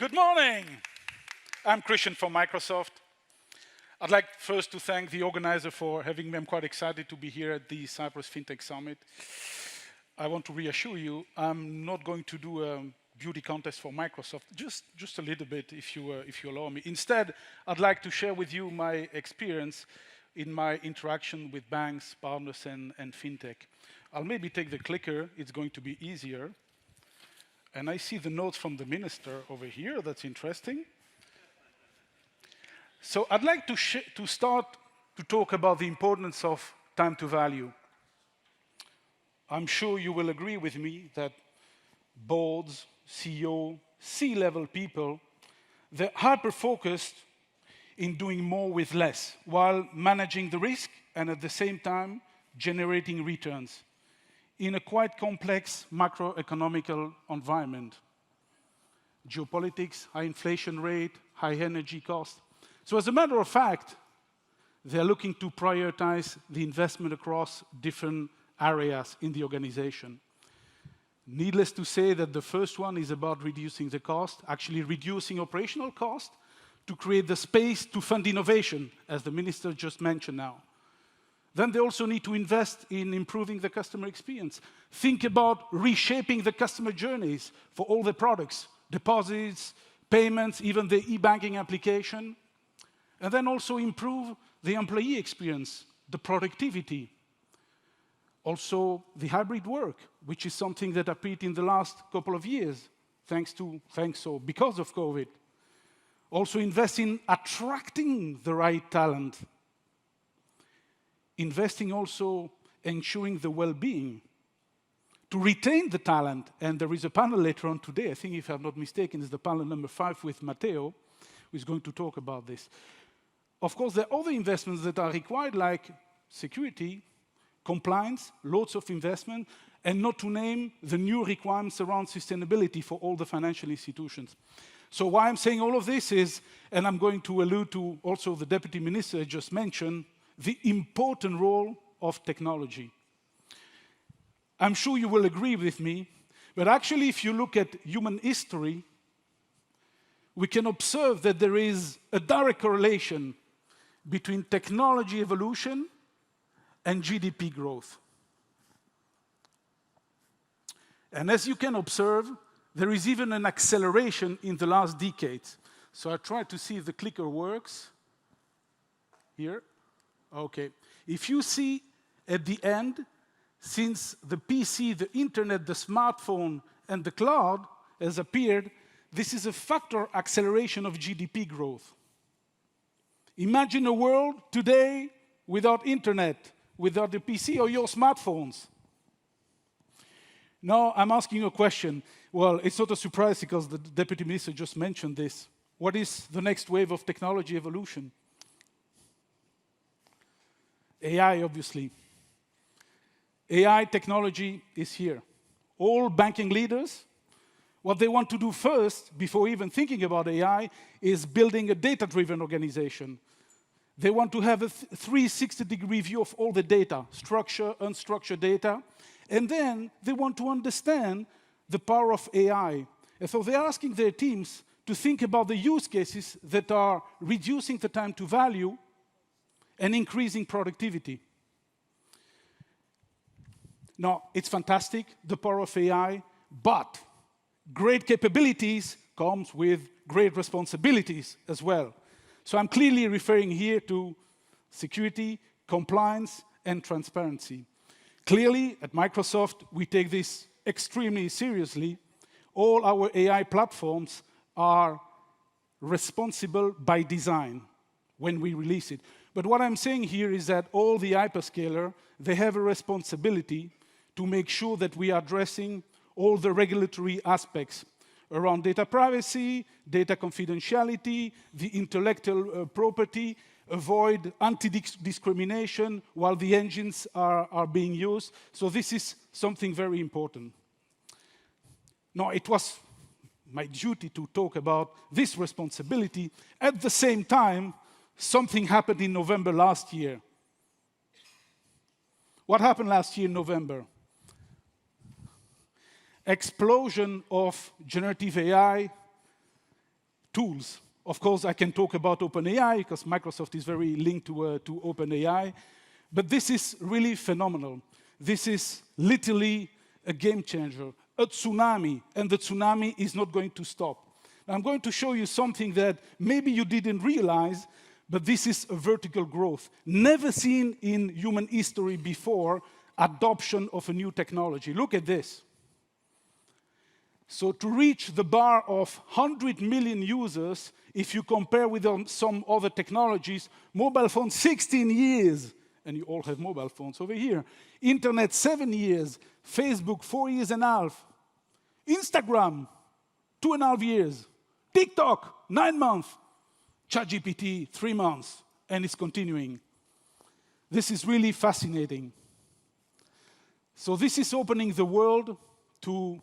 Good morning. I'm Christian from Microsoft. I'd like first to thank the organizer for having me. I'm quite excited to be here at the Cyprus Fintech Summit. I want to reassure you, I'm not going to do a beauty contest for Microsoft, just a little bit if you allow me. Instead, I'd like to share with you my experience in my interaction with banks, partners, and fintech. I'll maybe take the clicker, it's going to be easier. And I see the notes from the minister over here, that's interesting. So I'd like to start to talk about the importance of time to value. I'm sure you will agree with me that boards, CEO, C-level people, they're hyper-focused in doing more with less, while managing the risk and at the same time generating returns in a quite complex macroeconomical environment. Geopolitics, high inflation rate, high energy cost. So as a matter of fact, they're looking to prioritize the investment across different areas in the organization. Needless to say that the first one is about reducing the cost, actually reducing operational cost to create the space to fund innovation, as the minister just mentioned now. Then they also need to invest in improving the customer experience. Think about reshaping the customer journeys for all the products, deposits, payments, even the e-banking application. And then also improve the employee experience, the productivity. Also the hybrid work, which is something that appeared in the last couple of years, because of COVID. Also invest in attracting the right talent. Investing also ensuring the well-being, to retain the talent. And there is a panel later on today, I think if I'm not mistaken, it's the panel number 5 with Matteo, who is going to talk about this. Of course, there are other investments that are required, like security, compliance, loads of investment, and not to name the new requirements around sustainability for all the financial institutions. So why I'm saying all of this is, and I'm going to allude to also the Deputy Minister just mentioned, the important role of technology. I'm sure you will agree with me, but actually if you look at human history, we can observe that there is a direct correlation between technology evolution and GDP growth. And as you can observe, there is even an acceleration in the last decades. So I try to see if the clicker works. Here. Okay. If you see at the end, since the PC, the internet, the smartphone, and the cloud has appeared, this is a factor acceleration of GDP growth. Imagine a world today without internet, without the PC or your smartphones. Now, I'm asking you a question. Well, it's not a surprise because the Deputy Minister just mentioned this. What is the next wave of technology evolution? AI, obviously. AI technology is here. All banking leaders, what they want to do first, before even thinking about AI, is building a data-driven organization. They want to have a 360-degree view of all the data, structured, unstructured data, and then they want to understand the power of AI. And so they're asking their teams to think about the use cases that are reducing the time to value and increasing productivity. Now, it's fantastic, the power of AI, but great capabilities comes with great responsibilities as well. So I'm clearly referring here to security, compliance, and transparency. Clearly, at Microsoft, we take this extremely seriously. All our AI platforms are responsible by design when we release it. But what I'm saying here is that all the hyperscalers, they have a responsibility to make sure that we are addressing all the regulatory aspects around data privacy, data confidentiality, the intellectual property, avoid anti-discrimination while the engines are being used. So this is something very important. Now, it was my duty to talk about this responsibility. At the same time, something happened in November last year. What happened last year in November? Explosion of generative AI, tools. Of course, I can talk about OpenAI because Microsoft is very linked to OpenAI. But this is really phenomenal. This is literally a game changer, a tsunami, and the tsunami is not going to stop. I'm going to show you something that maybe you didn't realize, but this is a vertical growth. Never seen in human history before, adoption of a new technology. Look at this. So to reach the bar of 100 million users, if you compare with some other technologies, mobile phone 16 years, and you all have mobile phones over here. Internet 7 years, Facebook 4.5 years, Instagram 2.5 years, TikTok 9 months, ChatGPT 3 months, and it's continuing. This is really fascinating. So this is opening the world to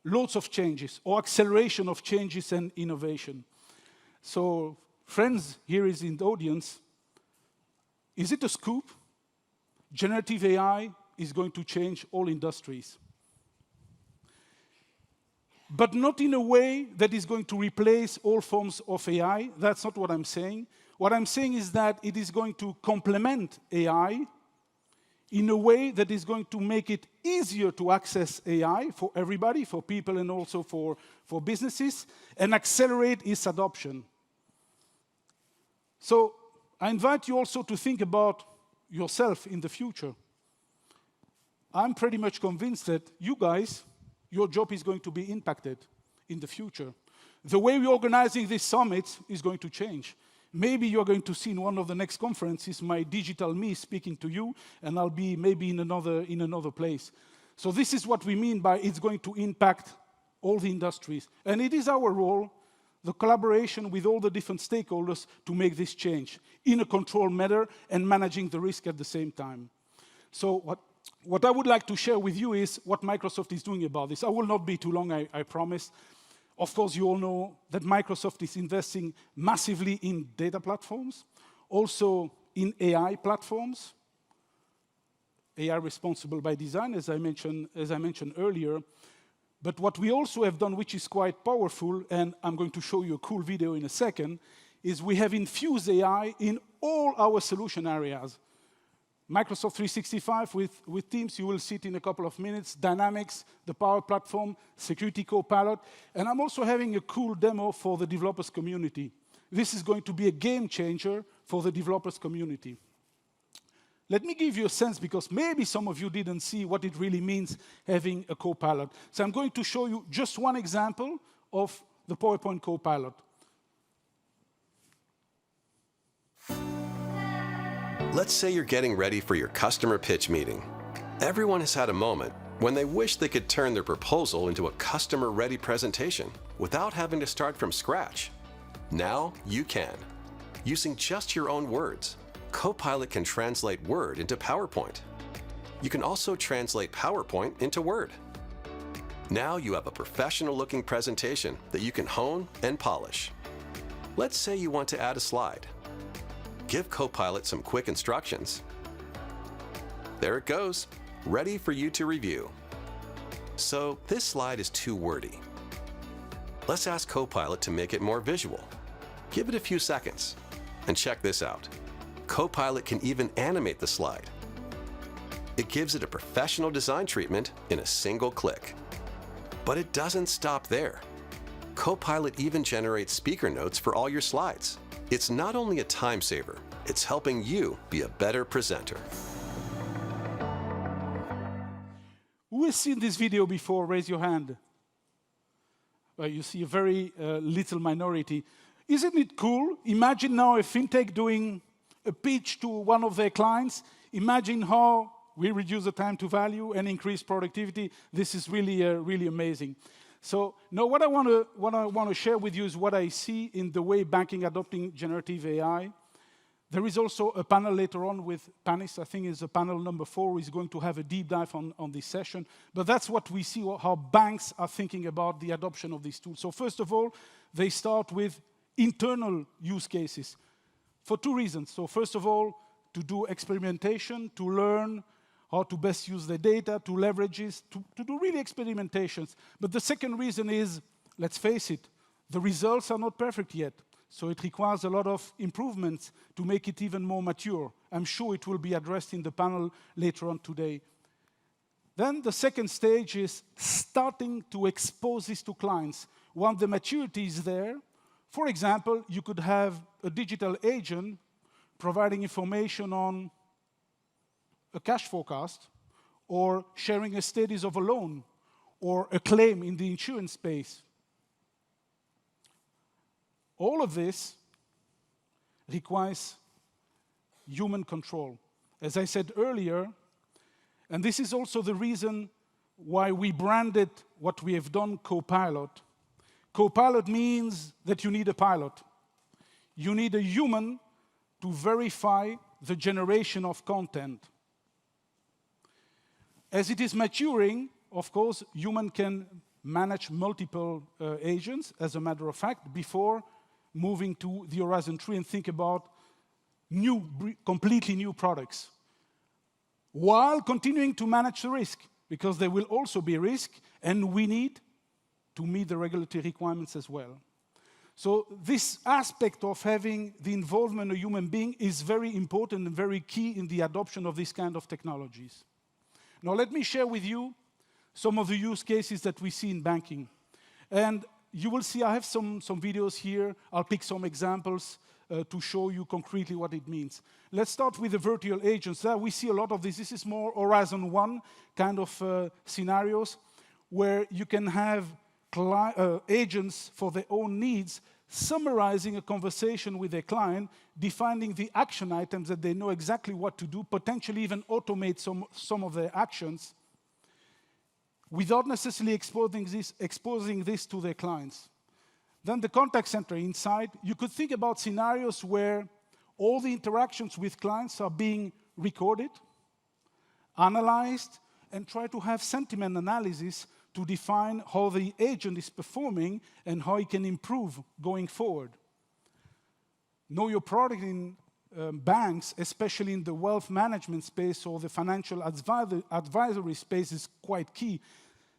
lots of changes, or acceleration of changes and innovation. So, friends, here is in the audience, is it a scoop? Generative AI is going to change all industries. But not in a way that is going to replace all forms of AI. That's not what I'm saying. What I'm saying is that it is going to complement AI in a way that is going to make it easier to access AI for everybody, for people and also for businesses, and accelerate its adoption. So I invite you also to think about yourself in the future. I'm pretty much convinced that you guys, your job is going to be impacted in the future. The way we're organizing this summit is going to change. Maybe you're going to see in one of the next conferences my digital me speaking to you, and I'll be maybe in another place. So this is what we mean by it's going to impact all the industries. And it is our role, the collaboration with all the different stakeholders, to make this change in a controlled manner and managing the risk at the same time. So what I would like to share with you is what Microsoft is doing about this. I will not be too long, I promise. Of course, you all know that Microsoft is investing massively in data platforms, also in AI platforms, AI responsible by design, as I mentioned earlier. But what we also have done, which is quite powerful, and I'm going to show you a cool video in a second, is we have infused AI in all our solution areas. Microsoft 365 with Teams, you will see it in a couple of minutes, Dynamics, the Power Platform, Security Copilot, and I'm also having a cool demo for the developers community. This is going to be a game changer for the developers community. Let me give you a sense, because maybe some of you didn't see what it really means having a Copilot. So I'm going to show you just one example of the PowerPoint Copilot. Let's say you're getting ready for your customer pitch meeting. Everyone has had a moment when they wish they could turn their proposal into a customer-ready presentation without having to start from scratch. Now you can. Using just your own words, Copilot can translate Word into PowerPoint. You can also translate PowerPoint into Word. Now you have a professional-looking presentation that you can hone and polish. Let's say you want to add a slide. Give Copilot some quick instructions. There it goes, ready for you to review. So this slide is too wordy. Let's ask Copilot to make it more visual. Give it a few seconds, and check this out. Copilot can even animate the slide. It gives it a professional design treatment in a single click. But it doesn't stop there. Copilot even generates speaker notes for all your slides. It's not only a time saver, it's helping you be a better presenter. Who has seen this video before? Raise your hand. Well, you see a very little minority. Isn't it cool? Imagine now a fintech doing a pitch to one of their clients. Imagine how we reduce the time to value and increase productivity. This is really, really amazing. So now what I want to share with you is what I see in the way banking adopting generative AI. There is also a panel later on with Panis. I think it's panel number 4 is going to have a deep dive on this session. But that's what we see, how banks are thinking about the adoption of these tools. So first of all, they start with internal use cases for 2 reasons. So first of all, to do experimentation, to learn how to best use the data, to leverage it, to do really experimentations. But the second reason is, let's face it, The results are not perfect yet, so it requires a lot of improvements to make it even more mature. I'm sure it will be addressed in the panel later on today. Then the second stage is starting to expose this to clients. Once the maturity is there, for example, you could have a digital agent providing information on a cash forecast, or sharing a status of a loan, or a claim in the insurance space. All of this requires human control. As I said earlier, and this is also the reason why we branded what we have done Copilot. Copilot means that you need a pilot. You need a human to verify the generation of content. As it is maturing, of course, human can manage multiple agents, as a matter of fact, before moving to the Horizon 3 and think about completely new products, while continuing to manage the risk, because there will also be risk, and we need to meet the regulatory requirements as well. So this aspect of having the involvement of a human being is very important and very key in the adoption of this kind of technologies. Now let me share with you some of the use cases that we see in banking. And you will see I have some videos here. I'll pick some examples to show you concretely what it means. Let's start with the virtual agents. We see a lot of this. This is more Horizon 1 kind of scenarios where you can have agents for their own needs summarizing a conversation with their client, defining the action items that they know exactly what to do, potentially even automate some of their actions, without necessarily exposing this to their clients. Then the contact center inside, you could think about scenarios where all the interactions with clients are being recorded, analyzed, and try to have sentiment analysis to define how the agent is performing and how he can improve going forward. Know your product in banks, especially in the wealth management space or the financial advisory space, is quite key.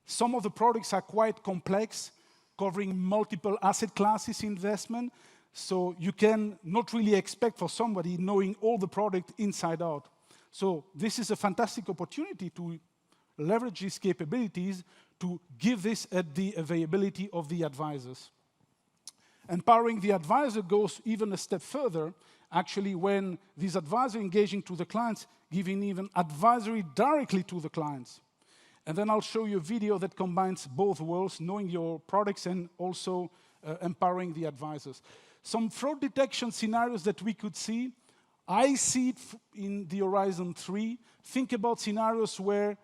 Some of the products are quite complex, covering multiple asset classes investment, so you can not really expect for somebody knowing all the product inside out. So this is a fantastic opportunity to leverage these capabilities to give this at the availability of the advisors. Empowering the advisor goes even a step further, actually, when these advisors engaging to the clients, giving even advisory directly to the clients. And then I'll show you a video that combines both worlds, knowing your products and also empowering the advisors. Some fraud detection scenarios that we could see, I see it in the Horizon 3. Think about scenarios where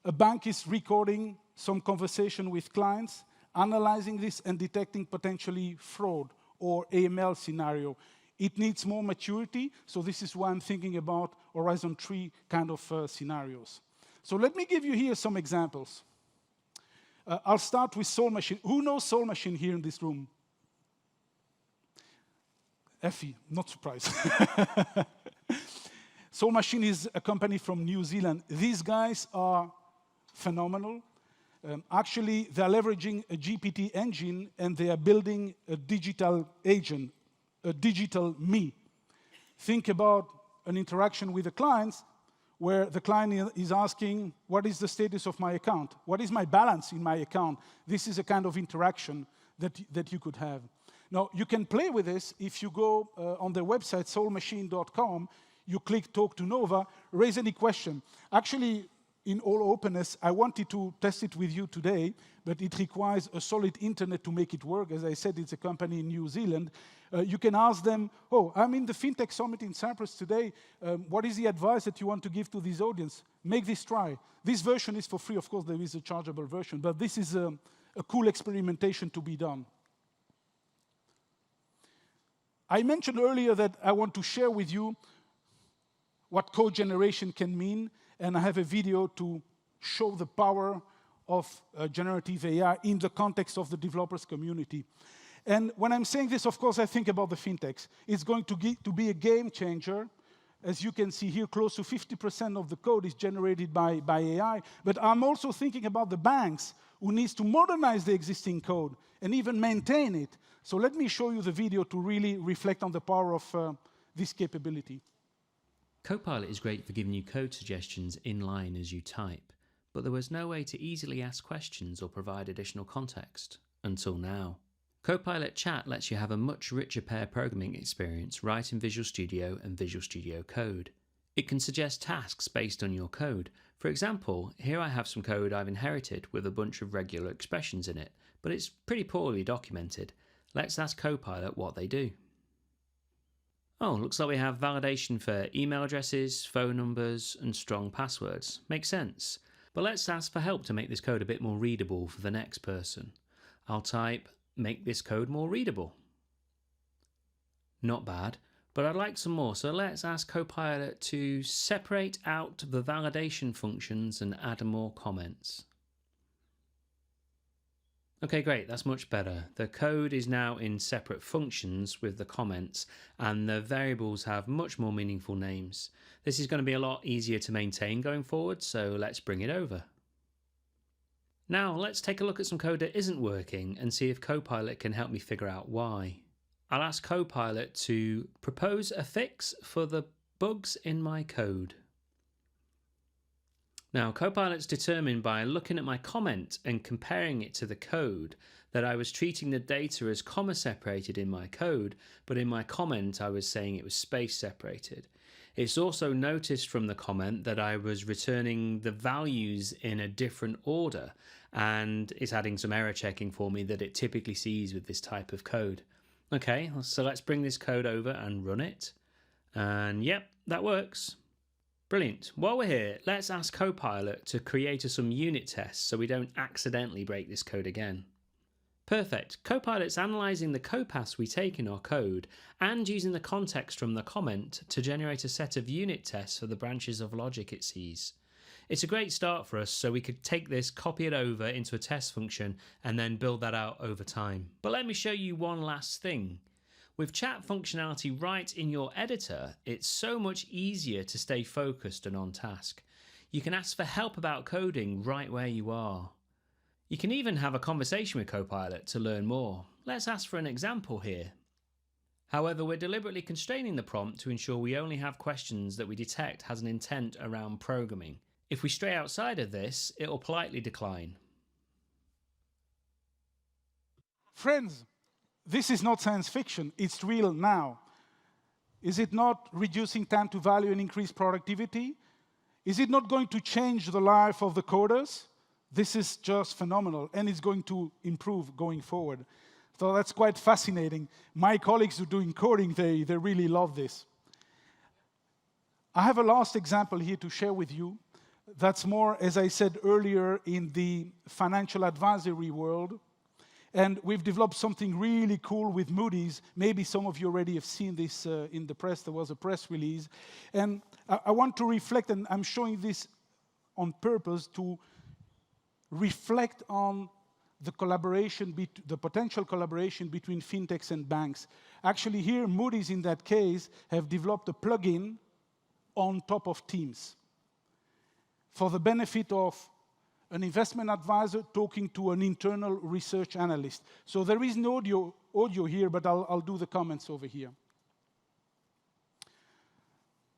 a bank is recording some conversation with clients, analyzing this and detecting potentially fraud or AML scenario. It needs more maturity, so this is why I'm thinking about Horizon 3 kind of scenarios. So let me give you here some examples. I'll start with Soul Machine. Who knows Soul Machine here in this room? Effie, not surprised. Soul Machine is a company from New Zealand. These guys are phenomenal. Actually, they're leveraging a GPT engine and they are building a digital agent, a digital me. Think about an interaction with the clients where the client is asking, what is the status of my account? What is my balance in my account? This is a kind of interaction that you could have. Now, you can play with this if you go on their website, soulmachine.com, you click Talk to Nova, raise any question. Actually, in all openness, I wanted to test it with you today, but it requires a solid internet to make it work. As I said, it's a company in New Zealand. You can ask them, oh, I'm in the FinTech Summit in Cyprus today. What is the advice that you want to give to this audience? Make this try. This version is for free. Of course, there is a chargeable version, but this is a cool experimentation to be done. I mentioned earlier that I want to share with you what code generation can mean, and I have a video to show the power of generative AI in the context of the developers community. And when I'm saying this, of course, I think about the fintechs. It's going to be a game changer. As you can see here, close to 50% of the code is generated by AI. But I'm also thinking about the banks who needs to modernize the existing code and even maintain it. So let me show you the video to really reflect on the power of this capability. Copilot is great for giving you code suggestions in line as you type, but there was no way to easily ask questions or provide additional context until now. Copilot Chat lets you have a much richer pair programming experience right in Visual Studio and Visual Studio Code. It can suggest tasks based on your code. For example, here I have some code I've inherited with a bunch of regular expressions in it, but it's pretty poorly documented. Let's ask Copilot what they do. Oh, looks like we have validation for email addresses, phone numbers, and strong passwords. Makes sense. But let's ask for help to make this code a bit more readable for the next person. I'll type, make this code more readable. Not bad, but I'd like some more, so let's ask Copilot to separate out the validation functions and add more comments. Okay, great, that's much better. The code is now in separate functions with the comments, and the variables have much more meaningful names. This is going to be a lot easier to maintain going forward, so let's bring it over. Now let's take a look at some code that isn't working and see if Copilot can help me figure out why. I'll ask Copilot to propose a fix for the bugs in my code. Now, Copilot's determined by looking at my comment and comparing it to the code that I was treating the data as comma separated in my code, but in my comment I was saying it was space separated. It's also noticed from the comment that I was returning the values in a different order, and it's adding some error checking for me that it typically sees with this type of code. Okay, so let's bring this code over and run it. And yep, that works. Brilliant. While we're here, let's ask Copilot to create us some unit tests so we don't accidentally break this code again. Perfect. Copilot's analysing the code paths we take in our code and using the context from the comment to generate a set of unit tests for the branches of logic it sees. It's a great start for us, so we could take this, copy it over into a test function and then build that out over time. But let me show you one last thing. With chat functionality right in your editor, it's so much easier to stay focused and on task. You can ask for help about coding right where you are. You can even have a conversation with Copilot to learn more. Let's ask for an example here. However, we're deliberately constraining the prompt to ensure we only have questions that we detect has an intent around programming. If we stray outside of this, it will politely decline. Friends, this is not science fiction, it's real now. Is it not reducing time to value and increase productivity? Is it not going to change the life of the coders? This is just phenomenal, and it's going to improve going forward. So that's quite fascinating. My colleagues who are doing coding, they really love this. I have a last example here to share with you. That's more, as I said earlier, in the financial advisory world. And we've developed something really cool with Moody's. Maybe some of you already have seen this in the press. There was a press release. And I want to reflect, and I'm showing this on purpose to reflect on the collaboration, the potential collaboration between fintechs and banks. Actually, here, Moody's, in that case, have developed a plugin on top of Teams for the benefit of an investment advisor talking to an internal research analyst. So there is no audio here, but I'll do the comments over here.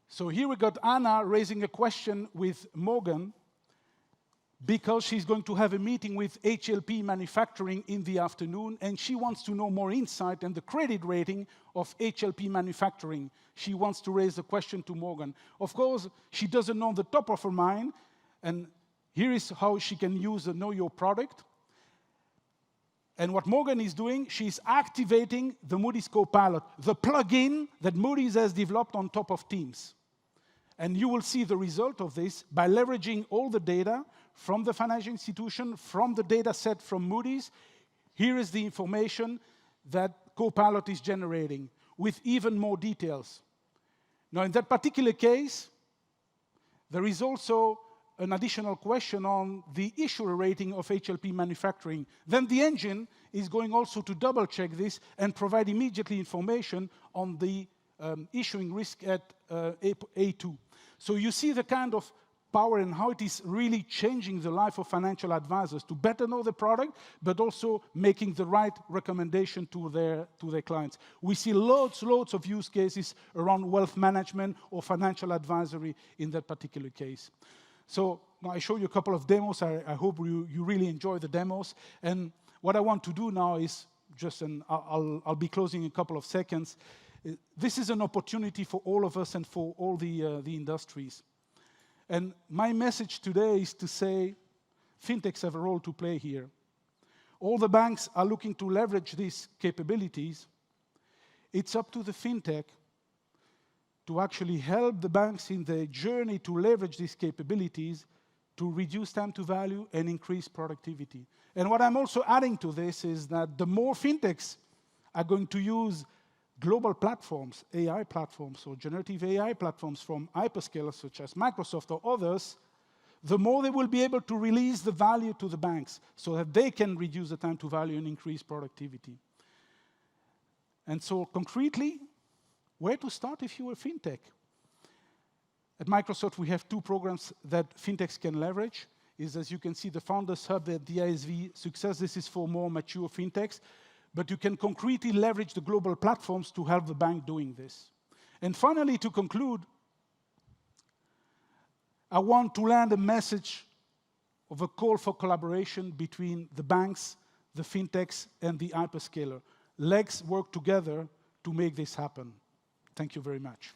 So here we got Anna raising a question with Morgan because she's going to have a meeting with HLP Manufacturing in the afternoon, and she wants to know more insight and the credit rating of HLP Manufacturing. She wants to raise a question to Morgan. Of course, she doesn't know the top of her mind, and here is how she can use the Know Your Product. And what Morgan is doing, she's activating the Moody's Copilot, the plugin that Moody's has developed on top of Teams. And you will see the result of this by leveraging all the data from the financial institution, from the data set from Moody's. Here is the information that Copilot is generating with even more details. Now, in that particular case, there is also an additional question on the issuer rating of HLP Manufacturing. Then the engine is going also to double-check this and provide immediately information on the issuing risk at A2. So you see the kind of power and how it is really changing the life of financial advisors to better know the product, but also making the right recommendation to their clients. We see loads of use cases around wealth management or financial advisory in that particular case. So now I show you a couple of demos. I hope you really enjoy the demos. And what I want to do now is just, and I'll be closing in a couple of seconds. This is an opportunity for all of us and for all the industries. And my message today is to say, fintechs have a role to play here. All the banks are looking to leverage these capabilities. It's up to the fintech to actually help the banks in their journey to leverage these capabilities to reduce time to value and increase productivity. And what I'm also adding to this is that the more fintechs are going to use global platforms, AI platforms, or generative AI platforms from hyperscalers such as Microsoft or others, the more they will be able to release the value to the banks so that they can reduce the time to value and increase productivity. And so concretely, where to start if you're a fintech? At Microsoft, we have 2 programs that fintechs can leverage. As you can see, the Founders Hub at the ISV Success. This is for more mature fintechs. But you can concretely leverage the global platforms to help the bank doing this. And finally, to conclude, I want to land a message of a call for collaboration between the banks, the fintechs, and the hyperscaler. Let's work together to make this happen. Thank you very much.